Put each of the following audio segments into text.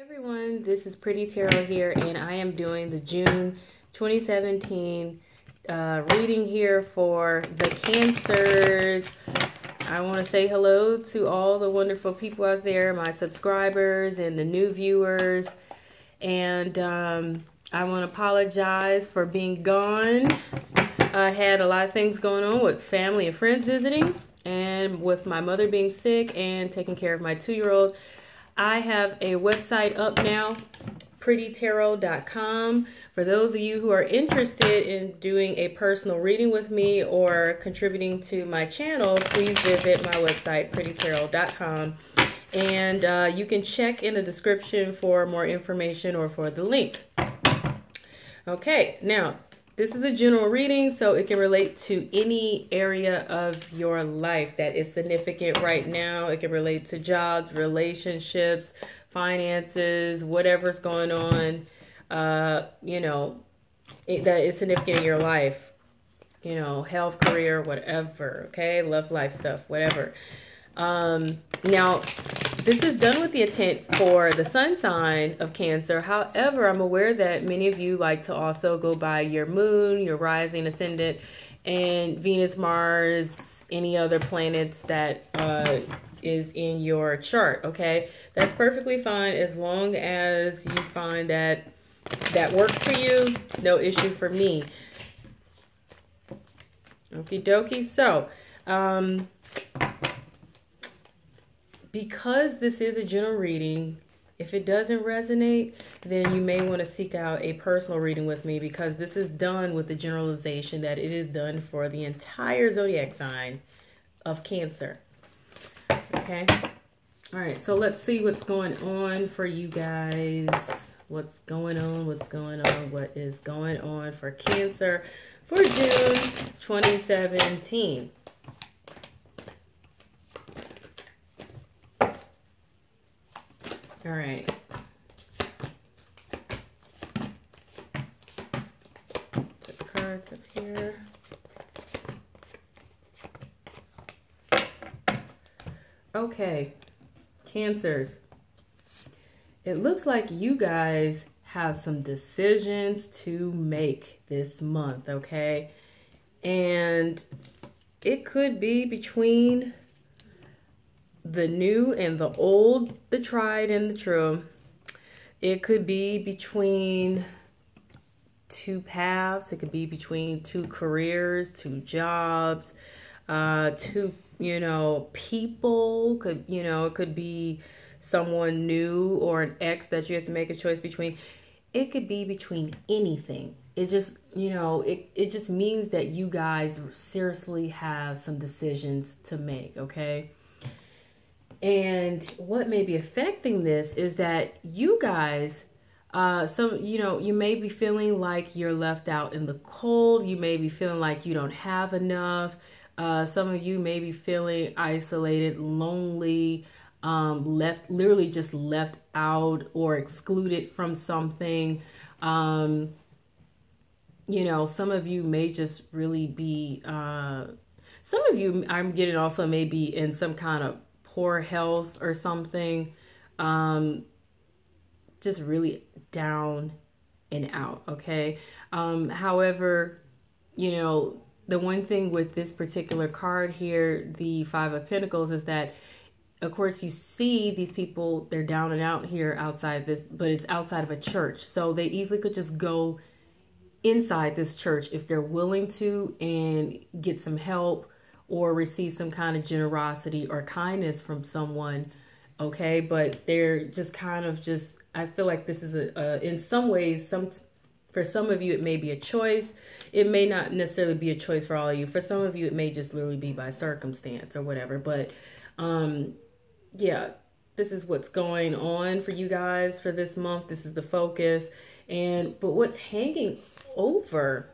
Everyone, this is Pretty Tarot here, and I am doing the June 2017 reading here for the Cancers. I want to say hello to all the wonderful people out there, my subscribers and the new viewers, and I want to apologize for being gone. I had a lot of things going on with family and friends visiting, and with my mother being sick and taking care of my 2-year-old. I have a website up now, prettytarot.com. For those of you who are interested in doing a personal reading with me or contributing to my channel, please visit my website, prettytarot.com. And you can check in the description for more information or for the link. Okay, now, this is a general reading, so it can relate to any area of your life that is significant right now. It can relate to jobs, relationships, finances, whatever's going on, that is significant in your life. Health, career, whatever, okay? Love, life stuff, whatever. Now, this is done with the intent for the sun sign of Cancer. However, I'm aware that many of you like to also go by your moon, your rising, ascendant, and Venus, Mars, any other planets that is in your chart, okay? That's perfectly fine as long as you find that that works for you. No issue for me. Okie dokie. So, because this is a general reading, if it doesn't resonate, then you may want to seek out a personal reading with me, because this is done with the generalization that it is done for the entire zodiac sign of Cancer. Okay? All right, so let's see what's going on for you guys. What's going on? What's going on? What is going on for Cancer for June 2017? All right. Set the cards up here. Okay, Cancers. It looks like you guys have some decisions to make this month, okay? And it could be between the new and the old, the tried and the true. It could be between two paths. It could be between two careers, two jobs, two, people. It could be someone new or an ex that you have to make a choice between. It could be between anything. It just, it just means that you guys seriously have some decisions to make, okay? And what may be affecting this is that you guys, you may be feeling like you're left out in the cold. You may be feeling like you don't have enough. Some of you may be feeling isolated, lonely, literally just left out or excluded from something. Some of you may just really be, some of you I'm getting also may be in some kind of poor health or something, just really down and out, okay? However, the one thing with this particular card here, the Five of Pentacles, is that, of course, you see these people, they're down and out here outside this, but it's outside of a church. So they easily could just go inside this church if they're willing to and get some help or receive some kind of generosity or kindness from someone, okay? But they're just kind of I feel like this is in some ways, for some of you, it may be a choice. It may not necessarily be a choice for all of you. For some of you, it may just literally be by circumstance or whatever. But, yeah, this is what's going on for you guys for this month. This is the focus. But what's hanging over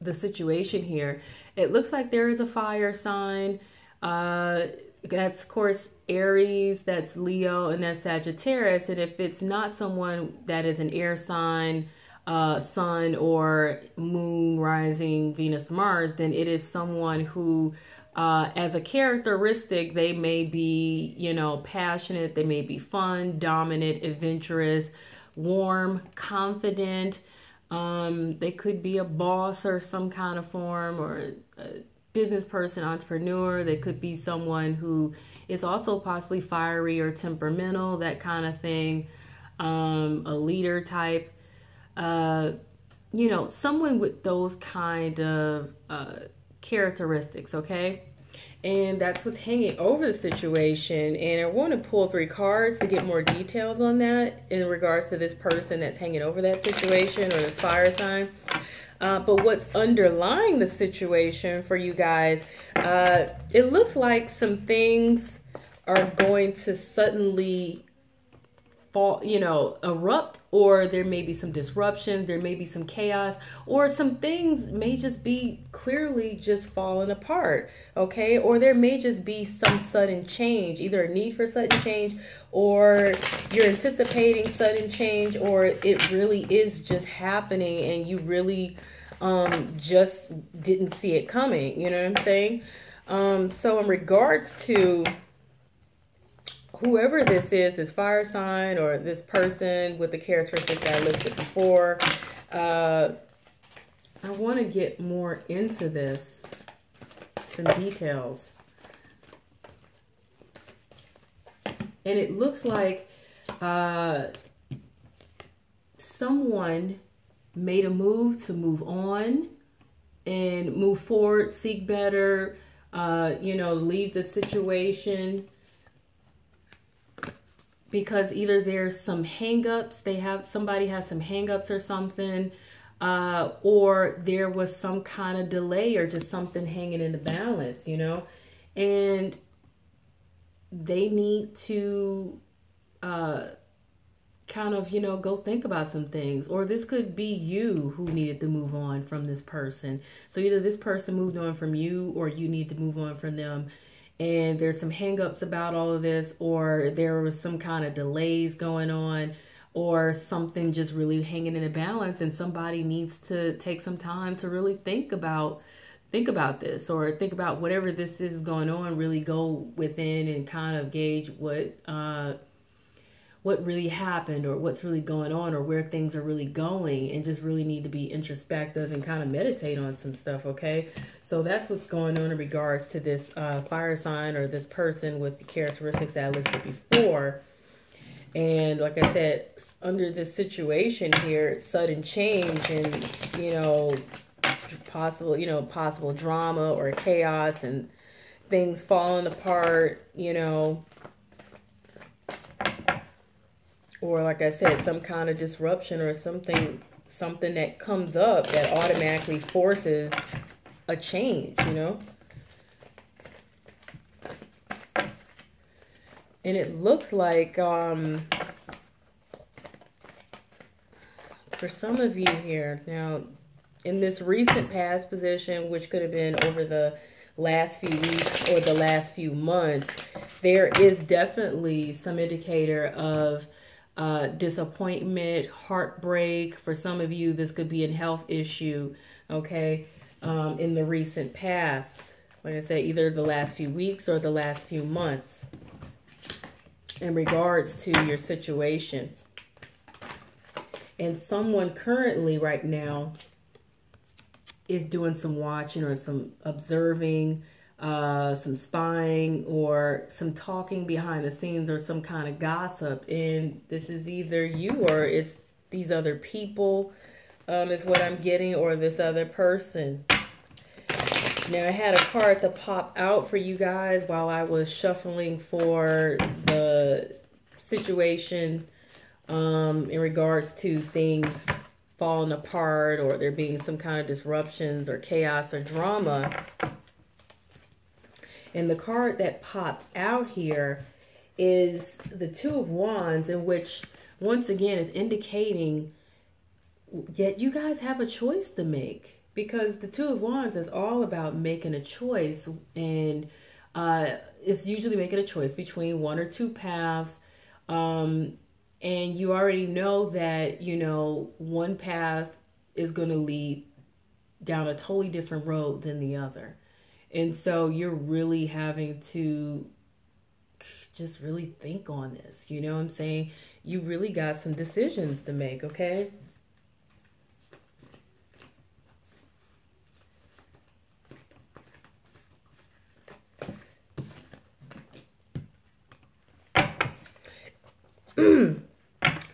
the situation here, it looks like there is a fire sign. That's, of course, Aries, that's Leo, and that's Sagittarius. And if it's not someone that is an air sign, sun or moon, rising, Venus, Mars, then it is someone who As a characteristic, they may be, passionate, they may be fun, dominant, adventurous, warm, confident. They could be a boss or some kind of form, or a business person, entrepreneur. They could be someone who is also possibly fiery or temperamental, that kind of thing. A leader type, someone with those kind of characteristics, okay? And that's what's hanging over the situation. And I want to pull 3 cards to get more details on that in regards to this person that's hanging over that situation, or this fire sign. But what's underlying the situation for you guys, it looks like some things are going to suddenly erupt, or there may be some disruptions, there may be some chaos, or some things may just be clearly just falling apart, okay? Or there may just be some sudden change, either a need for sudden change, or you're anticipating sudden change, or it really is just happening and you really just didn't see it coming, you know what I'm saying? So in regards to whoever this is, this fire sign, or this person with the characteristics that I listed before, I want to get more into this, some details. And it looks like someone made a move to move on and move forward, seek better, leave the situation, because either there's some hangups, somebody has some hangups or something, or there was some kind of delay or just something hanging in the balance, and they need to kind of, go think about some things. Or this could be you who needed to move on from this person. So either this person moved on from you, or you need to move on from them. And there's some hangups about all of this, or there was some kind of delays going on, or something just really hanging in a balance, and somebody needs to take some time to really think about this, or think about whatever this is going on, really go within and kind of gauge what really happened, or what's really going on, or where things are really going, and just really need to be introspective and kind of meditate on some stuff, okay? So that's what's going on in regards to this fire sign, or this person with the characteristics that I listed before. And like I said, under this situation here, sudden change and, possible drama or chaos, and things falling apart, or like I said, some kind of disruption, or something that comes up that automatically forces a change, And it looks like for some of you here now, in this recent past position, which could have been over the last few weeks or the last few months, there is definitely some indicator of disappointment, heartbreak. For some of you, this could be a health issue, okay, in the recent past. Like I said, either the last few weeks or the last few months in regards to your situation. And someone currently right now is doing some watching, or some observing, some spying, or some talking behind the scenes, or some kind of gossip. And this is either you, or it's these other people, is what I'm getting, or this other person. Now, I had a card to pop out for you guys while I was shuffling for the situation in regards to things falling apart, or there being some kind of disruptions or chaos or drama. And the card that popped out here is the Two of Wands, in which, once again, is indicating that you guys have a choice to make. Because the Two of Wands is all about making a choice. And it's usually making a choice between one or two paths. And you already know that, one path is going to lead down a totally different road than the other. And so you're really having to just really think on this. You know what I'm saying? You really got some decisions to make, okay?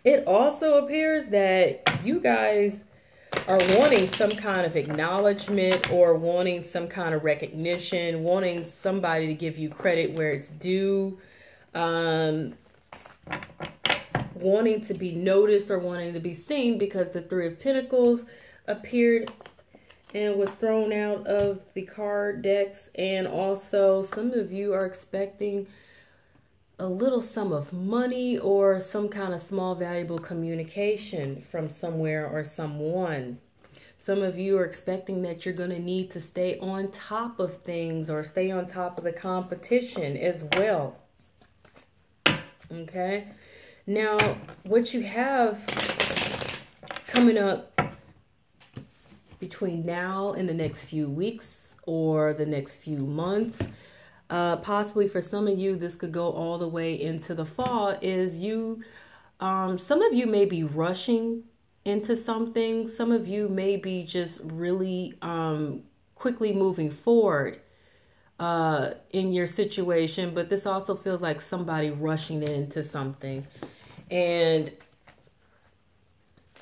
It also appears that you guys are wanting some kind of acknowledgement or wanting some kind of recognition, wanting somebody to give you credit where it's due, wanting to be noticed or wanting to be seen, because the Three of Pentacles appeared and was thrown out of the card decks. And also some of you are expecting a little sum of money or some kind of small valuable communication from somewhere or someone. Some of you are expecting that you're going to need to stay on top of things or stay on top of the competition as well. Okay. Now, what you have coming up between now and the next few weeks or the next few months, possibly for some of you, this could go all the way into the fall, is some of you may be rushing into something. Some of you may be just really quickly moving forward in your situation, but this also feels like somebody rushing into something. And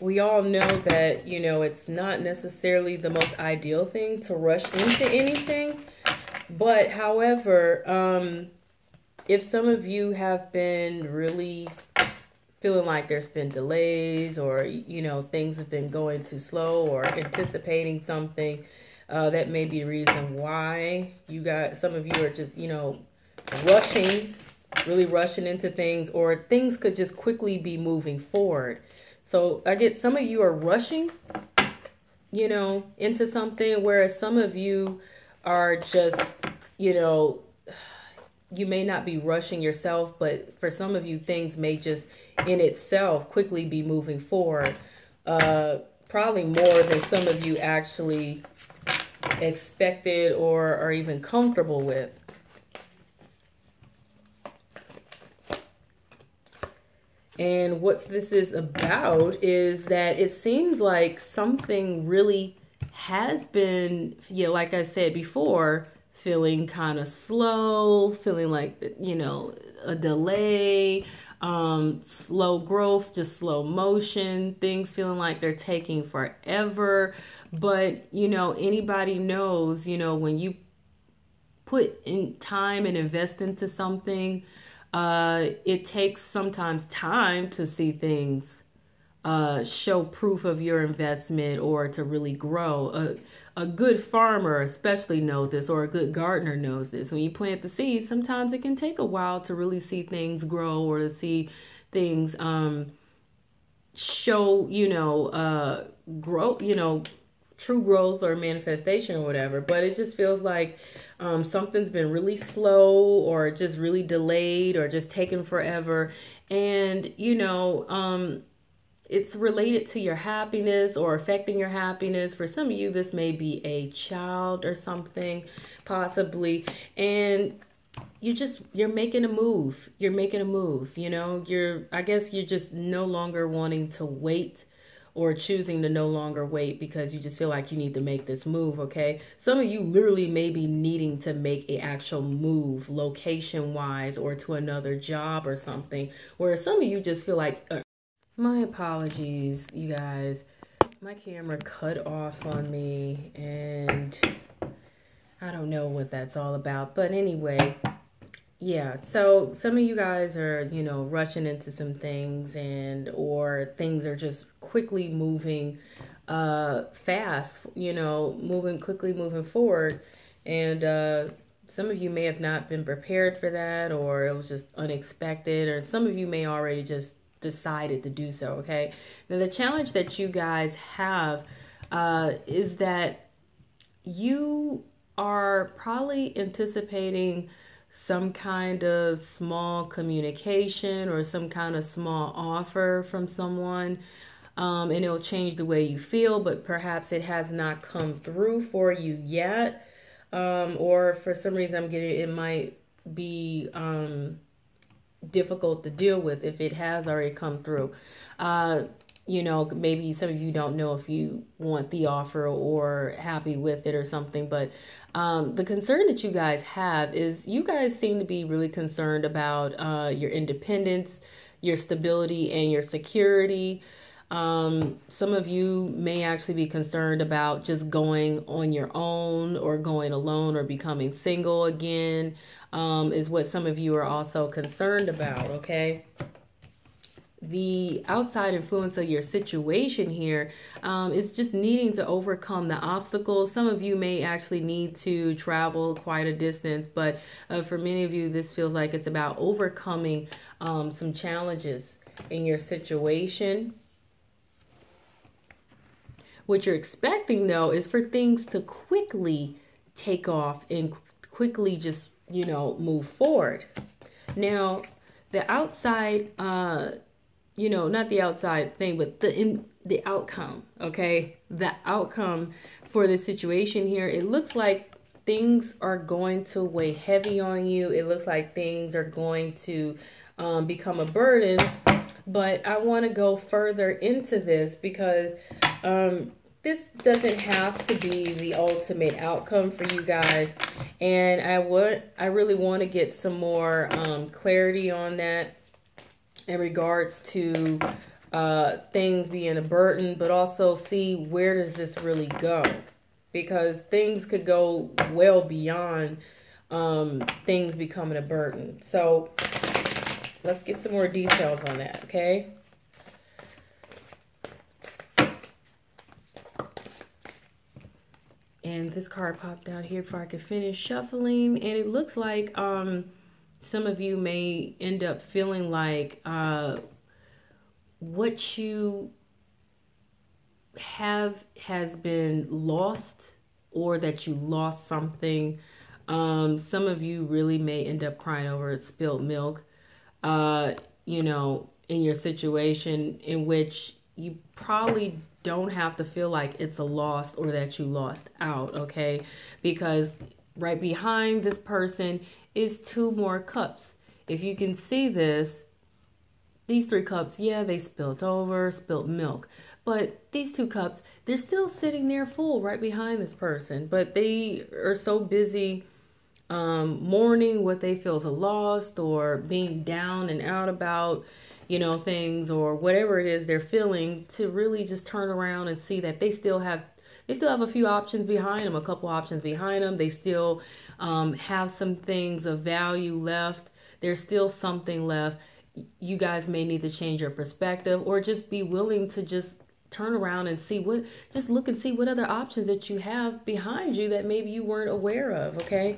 we all know that, you know, it's not necessarily the most ideal thing to rush into anything. But however, if some of you have been really feeling like there's been delays, or, you know, things have been going too slow, or anticipating something, that may be a reason why some of you are just, you know, really rushing into things, or things could just quickly be moving forward. So I get some of you are rushing, you know, into something, whereas some of you are just, you know, you may not be rushing yourself, but for some of you, things may just in itself quickly be moving forward. Probably more than some of you actually expected or are even comfortable with. And what this is about is that it seems like something really has been, yeah, like I said before, feeling kind of slow, feeling like, you know, a delay, slow growth, just slow motion, things feeling like they're taking forever. But, you know, anybody knows, you know, when you put in time and invest into something, it takes sometimes time to see things show proof of your investment or to really grow. A good farmer especially knows this, or a good gardener knows this. When you plant the seeds, sometimes it can take a while to really see things grow, or to see things show, you know, grow, you know, true growth or manifestation or whatever. But it just feels like something's been really slow, or just really delayed, or just taken forever. And, you know, it's related to your happiness or affecting your happiness. For some of you, this may be a child or something, possibly. And you're making a move. You're making a move, you know. I guess you're just no longer wanting to wait, or choosing to no longer wait, because you just feel like you need to make this move, okay? Some of you literally may be needing to make an actual move, location-wise, or to another job or something. Whereas some of you just feel like, my apologies, you guys. My camera cut off on me, and I don't know what that's all about. But anyway, yeah, so some of you guys are, you know, rushing into some things, or things are just quickly moving fast, you know, quickly moving forward. And some of you may have not been prepared for that, or it was just unexpected, or some of you may already just decided to do so, okay? Now, the challenge that you guys have is that you are probably anticipating some kind of small communication or some kind of small offer from someone, and it'll change the way you feel, but perhaps it has not come through for you yet. or for some reason I'm getting, it might be difficult to deal with if it has already come through. You know, maybe some of you don't know if you want the offer or happy with it or something, but the concern that you guys have is you guys seem to be really concerned about your independence, your stability, and your security. Some of you may actually be concerned about just going on your own or going alone or becoming single again, is what some of you are also concerned about, okay? The outside influence of your situation here is just needing to overcome the obstacles. Some of you may actually need to travel quite a distance, but for many of you, this feels like it's about overcoming some challenges in your situation. What you're expecting, though, is for things to quickly take off and quickly just, you know, move forward. Now, the outside, you know, not the outside thing, but the outcome, okay? The outcome for this situation here, it looks like things are going to weigh heavy on you. It looks like things are going to become a burden. But I want to go further into this because this doesn't have to be the ultimate outcome for you guys. And I really want to get some more clarity on that in regards to things being a burden, but also see where does this really go? Because things could go well beyond things becoming a burden. So let's get some more details on that, okay? And this card popped out here before I could finish shuffling. And it looks like some of you may end up feeling like what you have has been lost, or that you lost something. Some of you really may end up crying over spilled milk, you know, in your situation, in which you probably don't have to feel like it's a loss or that you lost out, okay? Because right behind this person is 2 more cups. If you can see this, these 3 cups, yeah, they spilled milk. But these 2 cups, they're still sitting there full right behind this person. But they are so busy mourning what they feel is a loss, or being down and out about, you know, things, or whatever it is they're feeling, to really just turn around and see that they still have a few options behind them, a couple options behind them. They still have some things of value left. There's still something left. You guys may need to change your perspective, or just be willing to just turn around and just look and see what other options that you have behind you that maybe you weren't aware of, okay?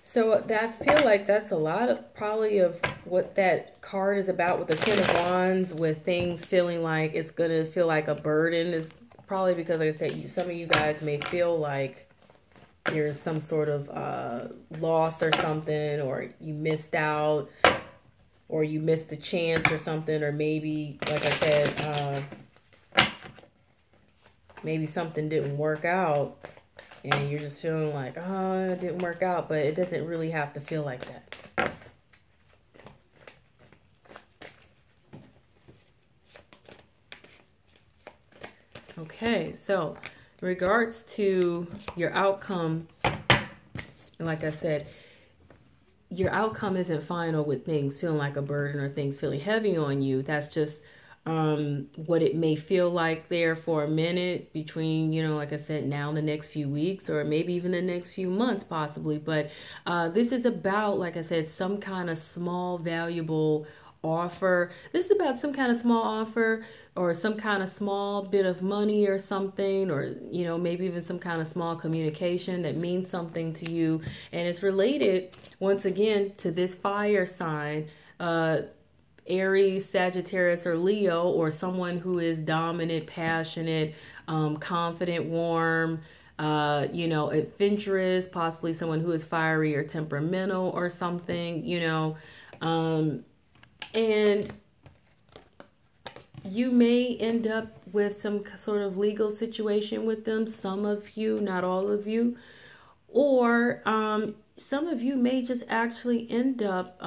So I feel like that's a lot of probably of what that card is about, with the 10 of Wands, with things feeling like it's going to feel like a burden, is probably because, like I said, some of you guys may feel like there's some sort of loss or something, or you missed out, or you missed a chance or something, or maybe, like I said, maybe something didn't work out. And you're just feeling like, oh, it didn't work out, but it doesn't really have to feel like that. Okay, so in regards to your outcome, like I said, your outcome isn't final with things feeling like a burden or things feeling heavy on you. That's just what it may feel like there for a minute between, you know, like I said, now and the next few weeks, or maybe even the next few months possibly. But this is about, like I said, some kind of small valuable offer. This is about some kind of small offer, or some kind of small bit of money or something, or, you know, maybe even some kind of small communication that means something to you. And it's related, once again, to this fire sign, Aries, Sagittarius, or Leo, or someone who is dominant, passionate, confident, warm, you know, adventurous, possibly someone who is fiery or temperamental or something, you know, and you may end up with some sort of legal situation with them. Some of you, not all of you. Or some of you may just actually end up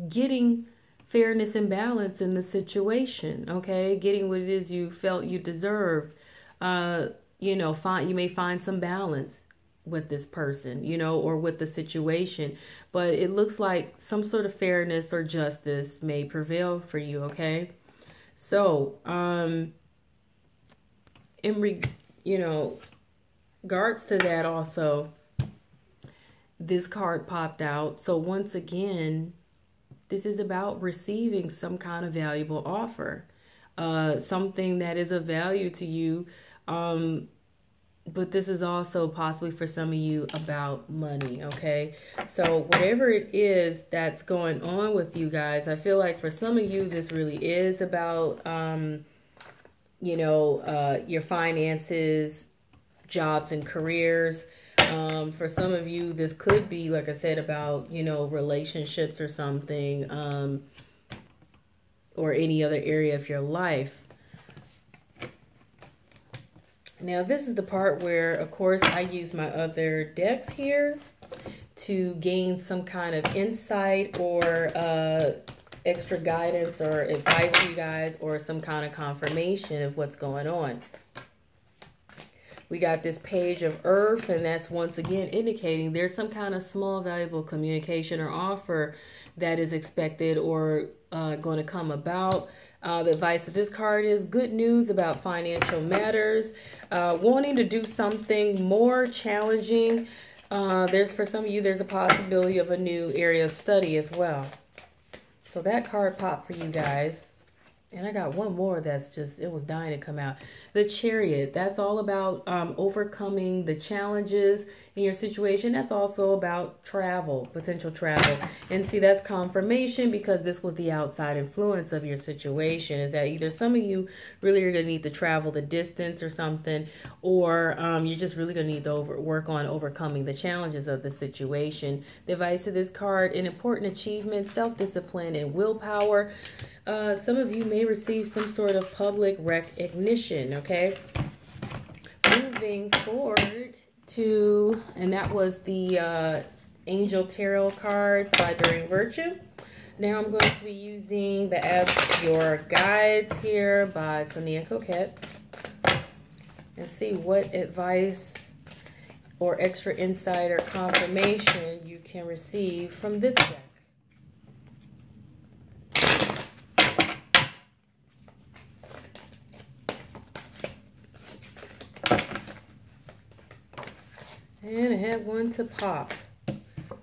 getting fairness and balance in the situation, okay? Getting what it is you felt you deserved. You may find some balance with this person, or with the situation. But it looks like some sort of fairness or justice may prevail for you, okay? So, regards to that also, this card popped out. So once again, this is about receiving some kind of valuable offer, something that is of value to you. But this is also possibly for some of you about money, okay? So whatever it is that's going on with you guys, I feel like for some of you, this really is about, your finances, jobs and careers. For some of you, this could be, like I said, about, relationships or something, or any other area of your life. Now, this is the part where, of course, I use my other decks here to gain some kind of insight or extra guidance or advice for you guys, or some kind of confirmation of what's going on. We got this Page of Earth, and that's once again indicating there's some kind of small valuable communication or offer that is expected or going to come about. The advice of this card is good news about financial matters, wanting to do something more challenging. For some of you, there's a possibility of a new area of study as well. So that card popped for you guys. And I got one more that's it was dying to come out. The Chariot, that's all about overcoming the challenges in your situation. That's also about travel, potential travel. And see, that's confirmation, because this was the outside influence of your situation, is that either some of you really are going to need to travel the distance or something, or you're just really going to need to work on overcoming the challenges of the situation. The advice of this card: an important achievement, self-discipline, and willpower. Some of you may receive some sort of public recognition, okay? Moving forward to, and that was the Angel Tarot cards by During Virtue. Now I'm going to be using the Ask Your Guides here by Sonia Coquette, and see what advice or extra insight or confirmation you can receive from this deck. And I had one to pop.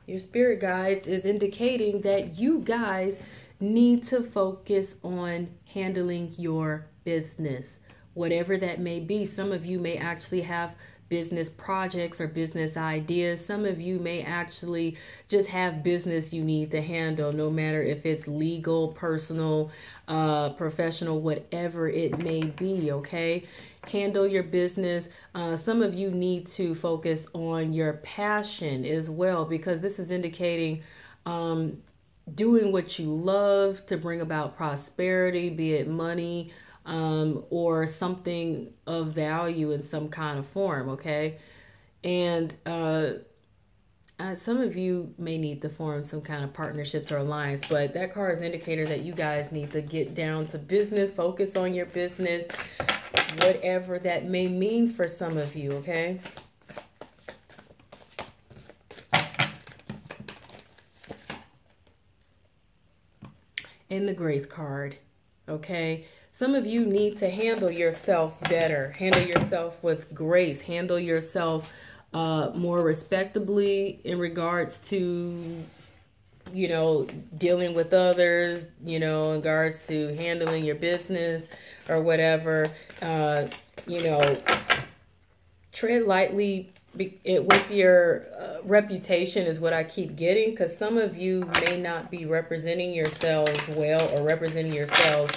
Your spirit guides is indicating that you guys need to focus on handling your business, whatever that may be. Some of you may actually have business projects or business ideas. Some of you may actually just have business you need to handle, no matter if it's legal, personal, professional, whatever it may be, okay? Handle your business. Some of you need to focus on your passion as well, because this is indicating doing what you love to bring about prosperity, be it money, or something of value in some kind of form, okay? And some of you may need to form some kind of partnerships or alliance, but that card is an indicator that you guys need to get down to business, focus on your business, whatever that may mean for some of you, okay? And the Grace card, okay? Some of you need to handle yourself better, handle yourself with grace, handle yourself more respectably in regards to, dealing with others, in regards to handling your business or whatever. Tread lightly with your reputation is what I keep getting, because some of you may not be representing yourselves well, or representing yourselves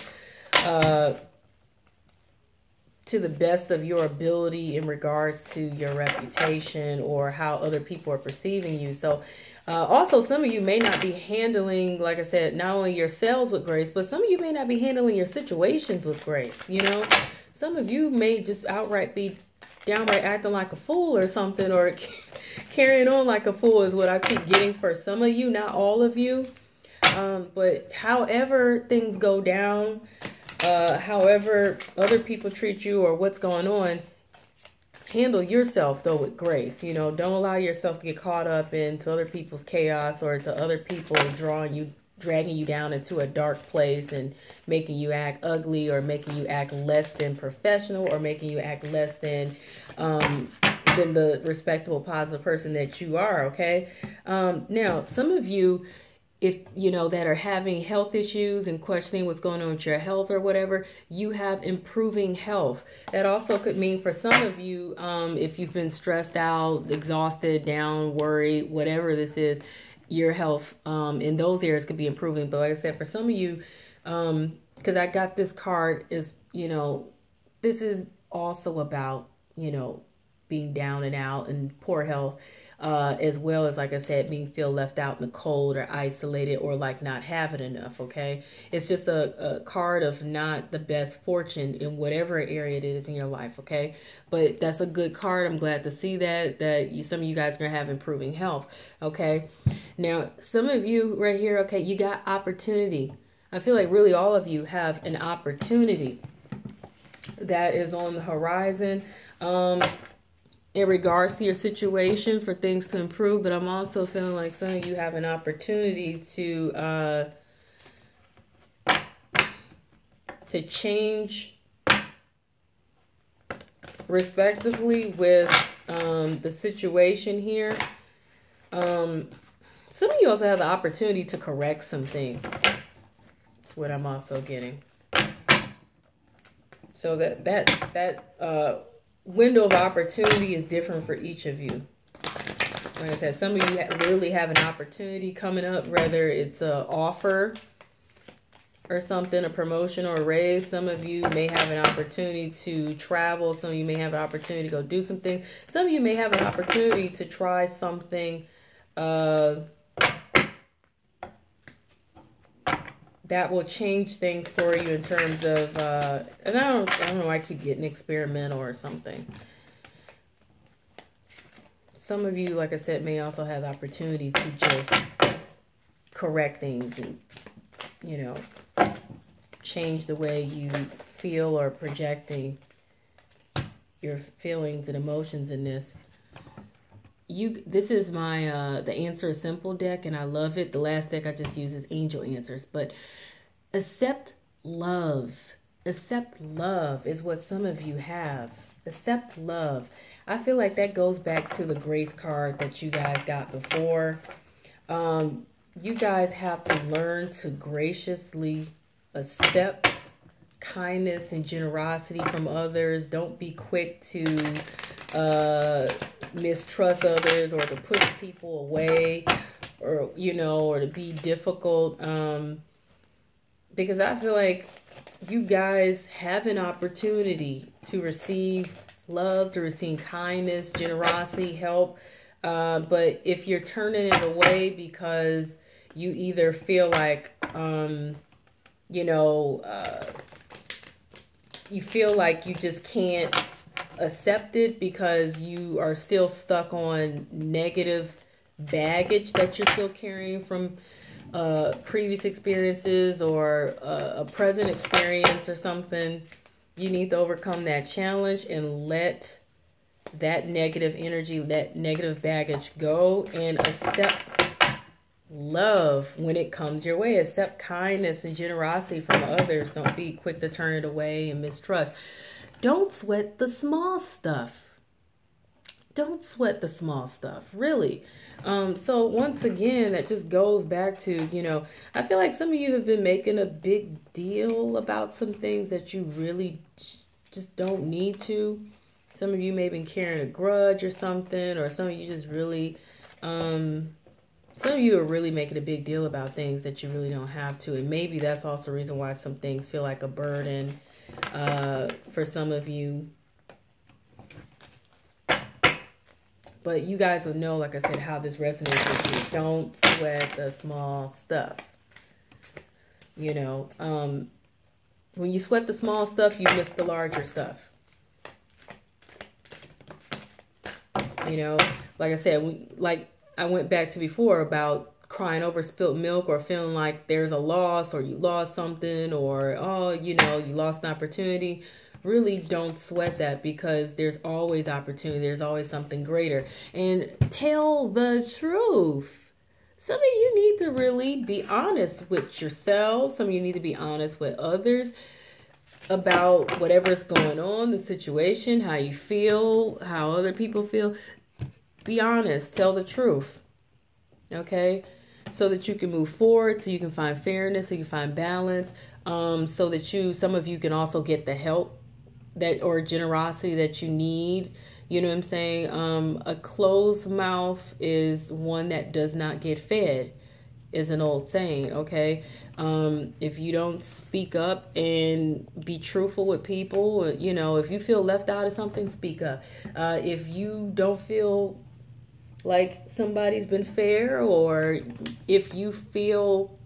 to the best of your ability in regards to your reputation or how other people are perceiving you. So Also, some of you may not be handling, like I said, not only yourselves with grace, but some of you may not be handling your situations with grace. You know, some of you may just outright be downright acting like a fool or something, or carrying on like a fool is what I keep getting for some of you, not all of you. But however things go down, however other people treat you or what's going on, handle yourself though with grace. You know, don't allow yourself to get caught up into other people's chaos or to other people dragging you down into a dark place and making you act ugly or making you act less than professional or making you act less than the respectable, positive person that you are. Okay. Now, some of you, if you know, that are having health issues and questioning what's going on with your health or whatever, you have improving health. That also could mean for some of you, if you've been stressed out, exhausted, down, worried, whatever this is, your health in those areas could be improving. But like I said, for some of you, because I got this card, is, you know, this is also about, you know, being down and out and poor health. As well as, like I said, feel left out in the cold or isolated or like not having enough, okay? It's just a card of not the best fortune in whatever area it is in your life, okay? But that's a good card. I'm glad to see that some of you guys are going to have improving health, okay? Now, some of you right here, okay, you got opportunity. I feel like really all of you have an opportunity that is on the horizon. In regards to your situation for things to improve, but I'm also feeling like some of you have an opportunity to change respectively with the situation here. Some of you also have the opportunity to correct some things. That's what I'm also getting. So that window of opportunity is different for each of you. Like I said, some of you literally have an opportunity coming up, whether it's an offer or something, a promotion or a raise. Some of you may have an opportunity to travel. Some of you may have an opportunity to go do some things. Some of you may have an opportunity to try something that will change things for you in terms of, and I don't know why I keep getting experimental or something. Some of you, like I said, may also have the opportunity to just correct things and, you know, change the way you feel or projecting your feelings and emotions in this. This is my the Answer is Simple deck, and I love it. The last deck I just used is Angel Answers. But accept love. Accept love is what some of you have. Accept love. I feel like that goes back to the grace card that you guys got before. You guys have to learn to graciously accept kindness and generosity from others. Don't be quick to mistrust others or to push people away, or, you know, or to be difficult, because I feel like you guys have an opportunity to receive love, to receive kindness, generosity, help, but if you're turning it away because you either feel like you know, you feel like you just can't accept it because you are still stuck on negative baggage that you're still carrying from previous experiences or a present experience or something, you need to overcome that challenge and let that negative energy, that negative baggage go, and accept love when it comes your way. Accept kindness and generosity from others. Don't be quick to turn it away and mistrust. Don't sweat the small stuff. Don't sweat the small stuff, really. So once again, that just goes back to, you know, I feel like some of you have been making a big deal about some things that you really just don't need to. Some of you may have been carrying a grudge or something, or some of you just really, some of you are really making a big deal about things that you really don't have to. And maybe that's also the reason why some things feel like a burden for some of you. But you guys will know, like I said, how this resonates with you. Don't sweat the small stuff. You know, when you sweat the small stuff, you miss the larger stuff. You know, like I said, like I went back to before about crying over spilt milk, or feeling like there's a loss, or you lost something, or, oh, you know, you lost an opportunity. Really don't sweat that, because there's always opportunity. There's always something greater. And tell the truth. Some of you need to really be honest with yourselves. Some of you need to be honest with others about whatever's going on, the situation, how you feel, how other people feel. Be honest. Tell the truth. Okay? So that you can move forward, so you can find fairness, so you can find balance, so that some of you can also get the help or generosity that you need. You know what I'm saying? A closed mouth is one that does not get fed, is an old saying, okay? If you don't speak up and be truthful with people, you know, if you feel left out of something, speak up. If you don't feel like somebody's been fair, or if you feel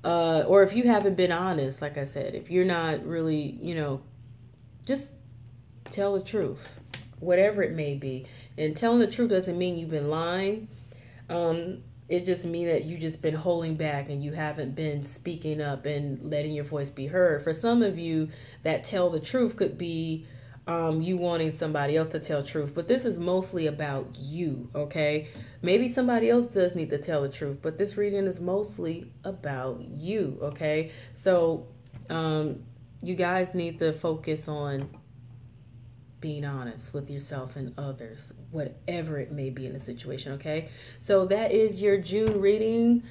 or if you haven't been honest, like I said, if you're not really, you know, just tell the truth, whatever it may be. And telling the truth doesn't mean you've been lying. It just means that you just been holding back and you haven't been speaking up and letting your voice be heard. For some of you, that tell the truth could be you wanting somebody else to tell truth, but this is mostly about you, okay? Maybe somebody else does need to tell the truth, but this reading is mostly about you, okay? So you guys need to focus on being honest with yourself and others, whatever it may be in the situation, okay? So that is your June reading,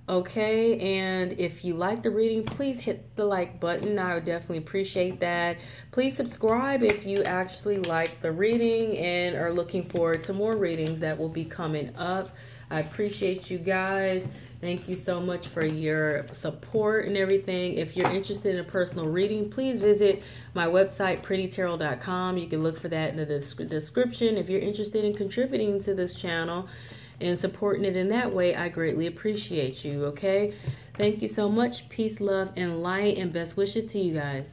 okay? And if you like the reading, please hit the like button. I would definitely appreciate that. Please subscribe if you actually like the reading and are looking forward to more readings that will be coming up. I appreciate you guys. Thank you so much for your support and everything. If you're interested in a personal reading, please visit my website, prettytarot.com. You can look for that in the description. If you're interested in contributing to this channel and supporting it in that way, I greatly appreciate you, okay? Thank you so much. Peace, love, and light, and best wishes to you guys.